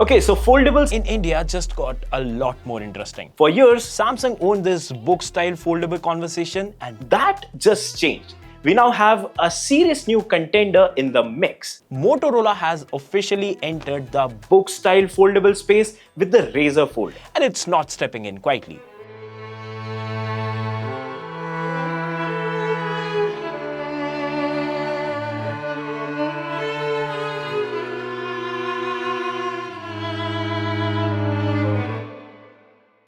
Okay, so foldables in India just got a lot more interesting. For years, Samsung owned this book-style foldable conversation, and that just changed. We now have a serious new contender in the mix. Motorola has officially entered the book-style foldable space with the Razr Fold, and it's not stepping in quietly.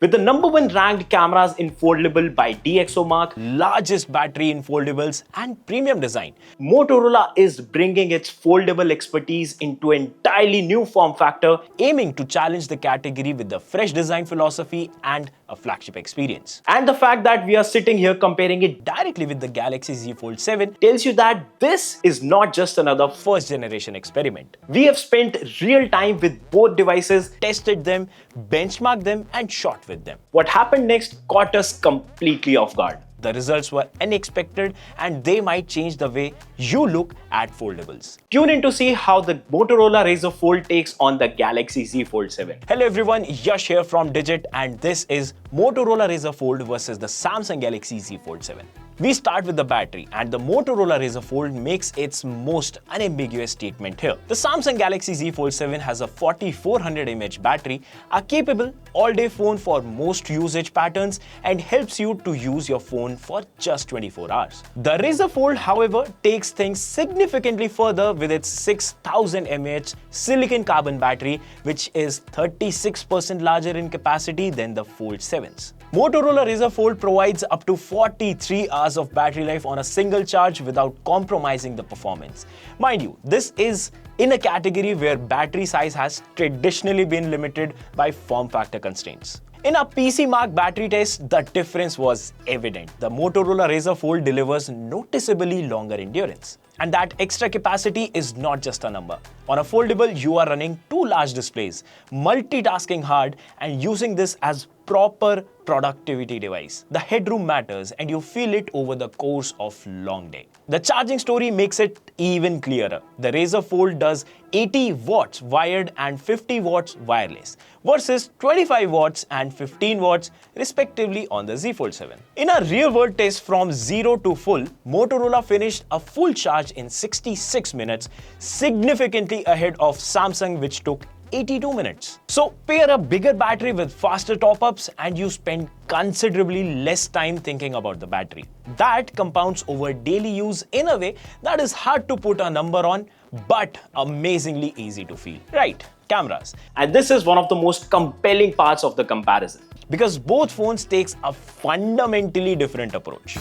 With the #1 ranked cameras in foldable by DxOMark, largest battery in foldables, and premium design, Motorola is bringing its foldable expertise into an entirely new form factor, aiming to challenge the category with a fresh design philosophy and a flagship experience. And the fact that we are sitting here comparing it directly with the Galaxy Z Fold 7 tells you that this is not just another first generation experiment. We have spent real time with both devices, tested them, benchmarked them, and shot with them. What happened next caught us completely off guard. The results were unexpected, and they might change the way you look at foldables. Tune in to see how the Motorola Razr Fold takes on the Galaxy Z Fold 7. Hello everyone, Yash here from Digit, and this is Motorola Razr Fold versus the Samsung Galaxy Z Fold 7. We start with the battery, and the Motorola Razr Fold makes its most unambiguous statement here. The Samsung Galaxy Z Fold 7 has a 4400 mAh battery, a capable all-day phone for most usage patterns, and helps you to use your phone for just 24 hours. The Razr Fold, however, takes things significantly further with its 6000 mAh silicon carbon battery, which is 36% larger in capacity than the Fold 7s. Motorola Razr Fold provides up to 43 hours of battery life on a single charge without compromising the performance. Mind you, this is in a category where battery size has traditionally been limited by form factor constraints. In a PC Mark battery test, the difference was evident. The Motorola Razr Fold delivers noticeably longer endurance. And that extra capacity is not just a number. On a foldable, you are running two large displays, multitasking hard, and using this as proper productivity device. The headroom matters, and you feel it over the course of long day. The charging story makes it even clearer. The Razr Fold does 80 watts wired and 50 watts wireless versus 25 watts and 15 watts respectively on the Z Fold 7. In a real-world test from 0 to full, Motorola finished a full charge in 66 minutes, significantly ahead of Samsung, which took 82 minutes. So pair a bigger battery with faster top-ups and you spend considerably less time thinking about the battery. That compounds over daily use in a way that is hard to put a number on, but amazingly easy to feel. Right, cameras. And this is one of the most compelling parts of the comparison, because both phones takes a fundamentally different approach.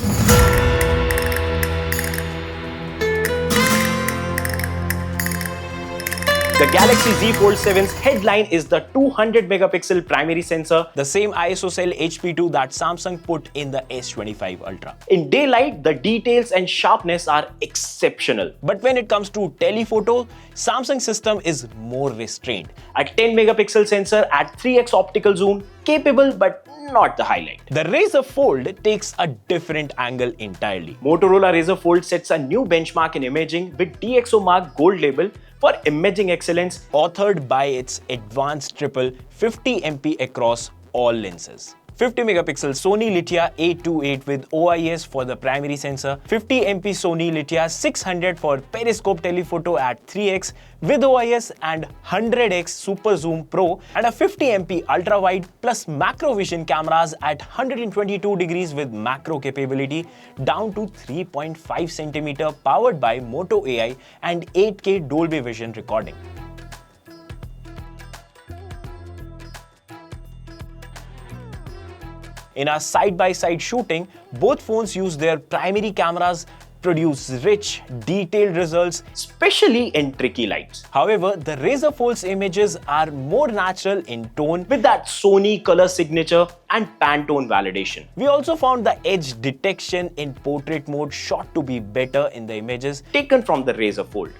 The Galaxy Z Fold 7's headline is the 200 megapixel primary sensor, the same ISO cell HP2 that Samsung put in the S25 Ultra. In daylight, the details and sharpness are exceptional. But when it comes to telephoto, Samsung's system is more restrained. A 10 megapixel sensor at 3x optical zoom, capable but not the highlight. The Razr Fold takes a different angle entirely. Motorola Razr Fold sets a new benchmark in imaging with DxOMark Gold label for imaging excellence, authored by its advanced triple 50MP across all lenses. 50 megapixel Sony Litia 828 with OIS for the primary sensor, 50MP Sony Litia 600 for periscope telephoto at 3x with OIS and 100x Super Zoom Pro, and a 50MP ultra wide plus macro vision cameras at 122 degrees with macro capability down to 3.5 cm, powered by Moto AI and 8K Dolby Vision recording. In our side-by-side shooting, both phones use their primary cameras produce rich, detailed results, especially in tricky lights. However, the Razr Fold's images are more natural in tone with that Sony color signature and Pantone validation. We also found the edge detection in portrait mode shot to be better in the images taken from the Razr Fold.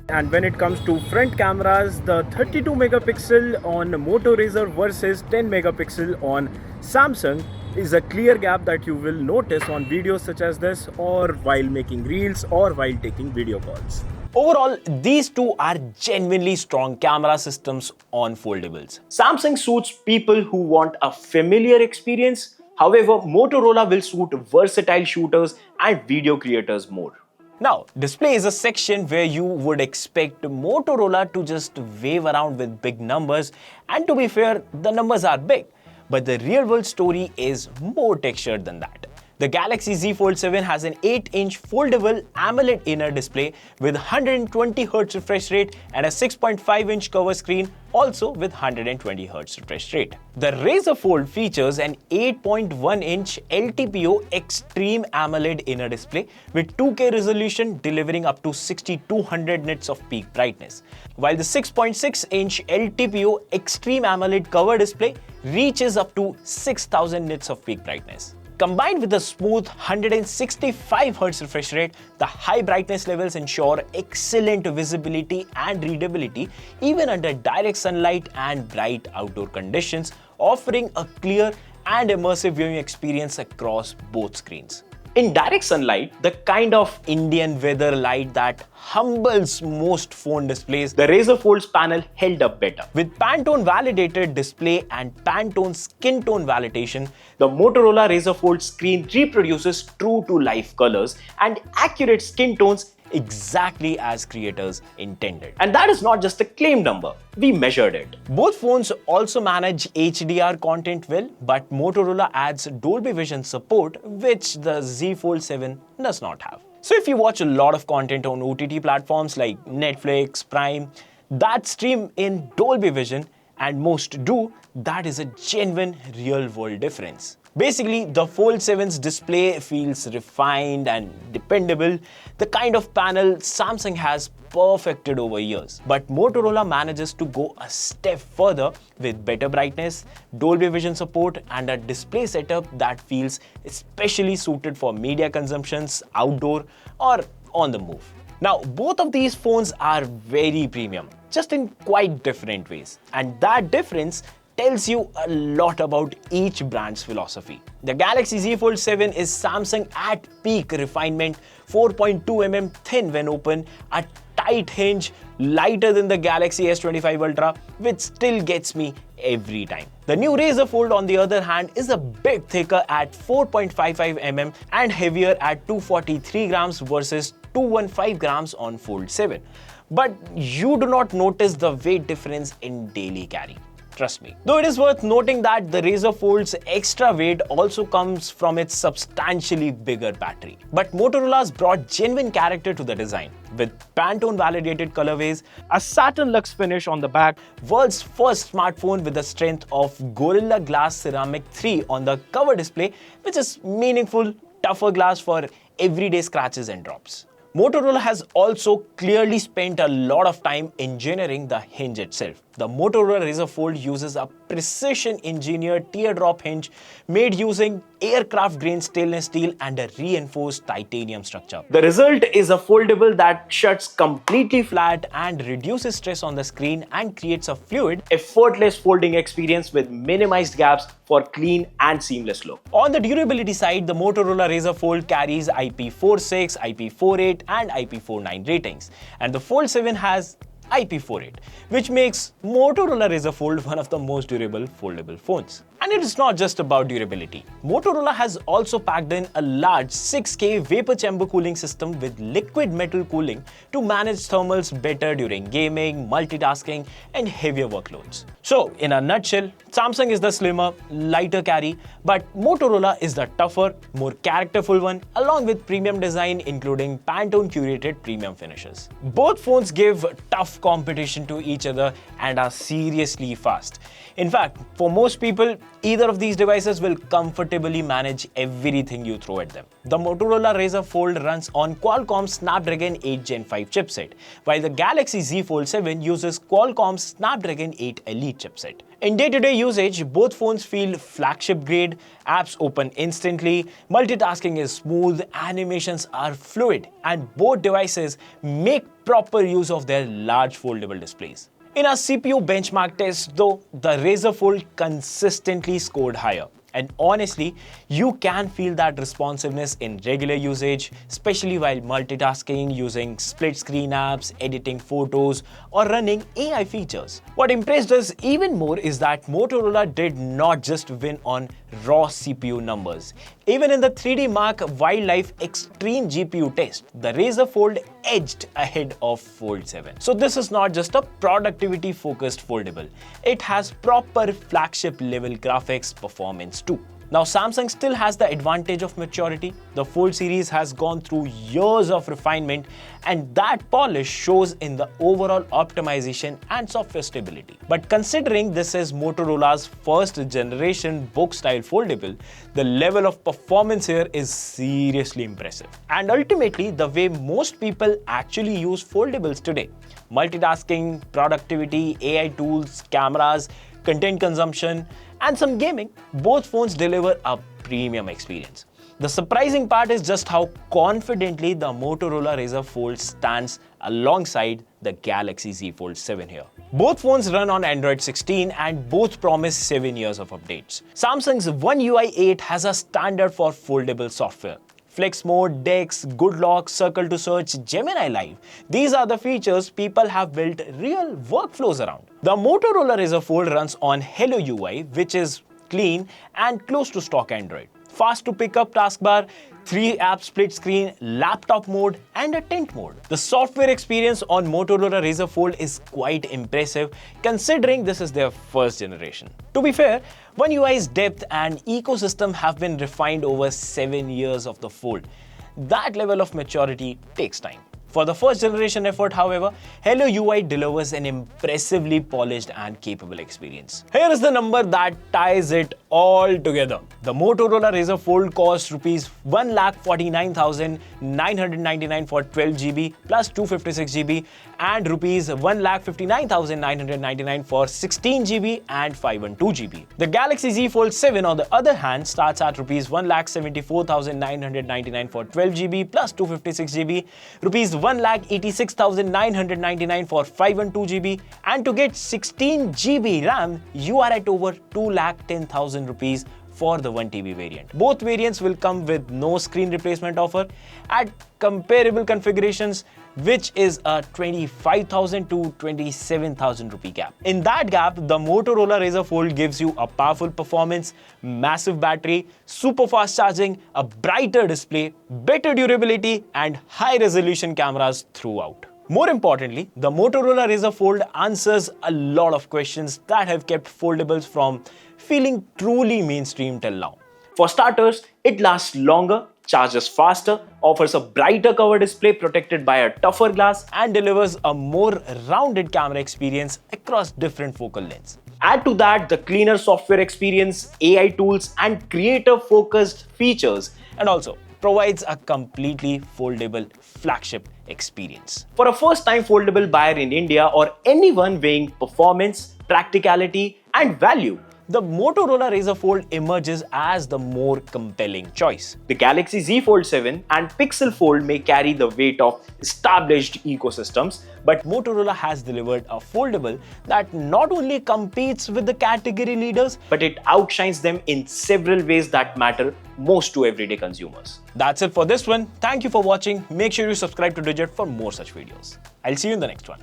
And when it comes to front cameras, the 32 megapixel on Moto Razr versus 10 megapixel on Samsung is a clear gap that you will notice on videos such as this, or while making reels, or while taking video calls. Overall, these two are genuinely strong camera systems on foldables. Samsung suits people who want a familiar experience. However, Motorola will suit versatile shooters and video creators more. Now, display is a section where you would expect Motorola to just wave around with big numbers, and to be fair, the numbers are big. But the real world story is more textured than that. The Galaxy Z Fold 7 has an 8-inch foldable AMOLED inner display with 120Hz refresh rate and a 6.5-inch cover screen, also with 120Hz refresh rate. The Razr Fold features an 8.1-inch LTPO Extreme AMOLED inner display with 2K resolution delivering up to 6200 nits of peak brightness, while the 6.6-inch LTPO Extreme AMOLED cover display reaches up to 6000 nits of peak brightness. Combined with the smooth 165Hz refresh rate, the high brightness levels ensure excellent visibility and readability even under direct sunlight and bright outdoor conditions, offering a clear and immersive viewing experience across both screens. In direct sunlight, the kind of Indian weather light that humbles most phone displays, the Razr Fold's panel held up better. With Pantone validated display and Pantone skin tone validation, the Motorola Razr Fold screen reproduces true to life colors and accurate skin tones exactly as creators intended. And that is not just a claim number, we measured it. Both phones also manage HDR content well, but Motorola adds Dolby Vision support, which the Z Fold 7 does not have. So if you watch a lot of content on OTT platforms like Netflix, Prime, that stream in Dolby Vision, and most do, that is a genuine real-world difference. Basically, the Fold 7's display feels refined and dependable, the kind of panel Samsung has perfected over years. But Motorola manages to go a step further with better brightness, Dolby Vision support, and a display setup that feels especially suited for media consumptions outdoor or on the move. Now, both of these phones are very premium, just in quite different ways. And that difference tells you a lot about each brand's philosophy. The Galaxy Z Fold 7 is Samsung at peak refinement, 4.2mm thin when open, a tight hinge, lighter than the Galaxy S25 Ultra, which still gets me every time. The new Razr Fold, on the other hand, is a bit thicker at 4.55mm and heavier at 243 grams versus 215 grams on Fold 7. But you do not notice the weight difference in daily carry. Trust me. Though it is worth noting that the Razr Fold's extra weight also comes from its substantially bigger battery. But Motorola's brought genuine character to the design, with Pantone validated colorways, a satin luxe finish on the back, world's first smartphone with the strength of Gorilla Glass Ceramic 3 on the cover display, which is meaningful, tougher glass for everyday scratches and drops. Motorola has also clearly spent a lot of time engineering the hinge itself. The Motorola Razr Fold uses a precision-engineered teardrop hinge made using aircraft-grade stainless steel and a reinforced titanium structure. The result is a foldable that shuts completely flat and reduces stress on the screen and creates a fluid, effortless folding experience with minimized gaps for clean and seamless look. On the durability side, the Motorola Razr Fold carries IP46, IP48 and IP49 ratings, and the Fold 7 has IP48, which makes Motorola Razr Fold one of the most durable foldable phones. And it is not just about durability. Motorola has also packed in a large 6K vapor chamber cooling system with liquid metal cooling to manage thermals better during gaming, multitasking, and heavier workloads. So, in a nutshell, Samsung is the slimmer, lighter carry, but Motorola is the tougher, more characterful one, along with premium design including Pantone curated premium finishes. Both phones give tough competition to each other and are seriously fast. In fact, for most people, either of these devices will comfortably manage everything you throw at them. The Motorola Razr Fold runs on Qualcomm's Snapdragon 8 Gen 5 chipset, while the Galaxy Z Fold 7 uses Qualcomm's Snapdragon 8 Elite chipset. In day-to-day usage, both phones feel flagship-grade, apps open instantly, multitasking is smooth, animations are fluid, and both devices make proper use of their large foldable displays. In our CPU benchmark test, though, the Razr Fold consistently scored higher, And honestly, you can feel that responsiveness in regular usage, especially while multitasking, using split screen apps, editing photos, or running AI features. What impressed us even more is that Motorola did not just win on raw CPU numbers. Even in the 3D Mark Wildlife Extreme GPU test, the Razr Fold edged ahead of Fold 7. So this is not just a productivity-focused foldable. It has proper flagship-level graphics performance too. Now, Samsung still has the advantage of maturity. The Fold series has gone through years of refinement, and that polish shows in the overall optimization and software stability. But considering this is Motorola's first generation book-style foldable, the level of performance here is seriously impressive. And ultimately, the way most people actually use foldables today, multitasking, productivity, AI tools, cameras, content consumption, and some gaming, both phones deliver a premium experience. The surprising part is just how confidently the Motorola Razr Fold stands alongside the Galaxy Z Fold 7 here. Both phones run on Android 16 and both promise 7 years of updates. Samsung's One UI 8 has a standard for foldable software. Flex mode, Dex, Good Lock, Circle to Search, Gemini Live. These are the features people have built real workflows around. The Motorola Razr Fold runs on Hello UI, which is clean and close to stock Android. Fast to pick up taskbar, 3-app split screen, laptop mode, and a tent mode. The software experience on Motorola Razr Fold is quite impressive considering this is their first generation. To be fair, One UI's depth and ecosystem have been refined over 7 years of the Fold. That level of maturity takes time. For the first generation effort, however, Hello UI delivers an impressively polished and capable experience. Here is the number that ties it all together. The Motorola Razr Fold costs Rs 1,49,999 for 12GB plus 256GB and Rs 1,59,999 for 16GB and 512GB. The Galaxy Z Fold 7, on the other hand, starts at Rs 1,74,999 for 12GB plus 256GB, Rs 1,86,999 for 512GB, and to get 16GB RAM, you are at over 2,10,000 rupees for the 1TB variant. Both variants will come with no screen replacement offer at comparable configurations, which is a 25,000 to 27,000 rupee gap. In that gap, the Motorola Razr Fold gives you a powerful performance, massive battery, super fast charging, a brighter display, better durability, and high-resolution cameras throughout. More importantly, the Motorola Razr Fold answers a lot of questions that have kept foldables from feeling truly mainstream till now. For starters, it lasts longer, charges faster, offers a brighter cover display protected by a tougher glass, and delivers a more rounded camera experience across different focal lengths. Add to that the cleaner software experience, AI tools, and creator-focused features, and also provides a completely foldable flagship experience. For a first-time foldable buyer in India or anyone weighing performance, practicality, and value, the Motorola Razr Fold emerges as the more compelling choice. The Galaxy Z Fold 7 and Pixel Fold may carry the weight of established ecosystems, but Motorola has delivered a foldable that not only competes with the category leaders, but it outshines them in several ways that matter most to everyday consumers. That's it for this one. Thank you for watching. Make sure you subscribe to Digit for more such videos. I'll see you in the next one.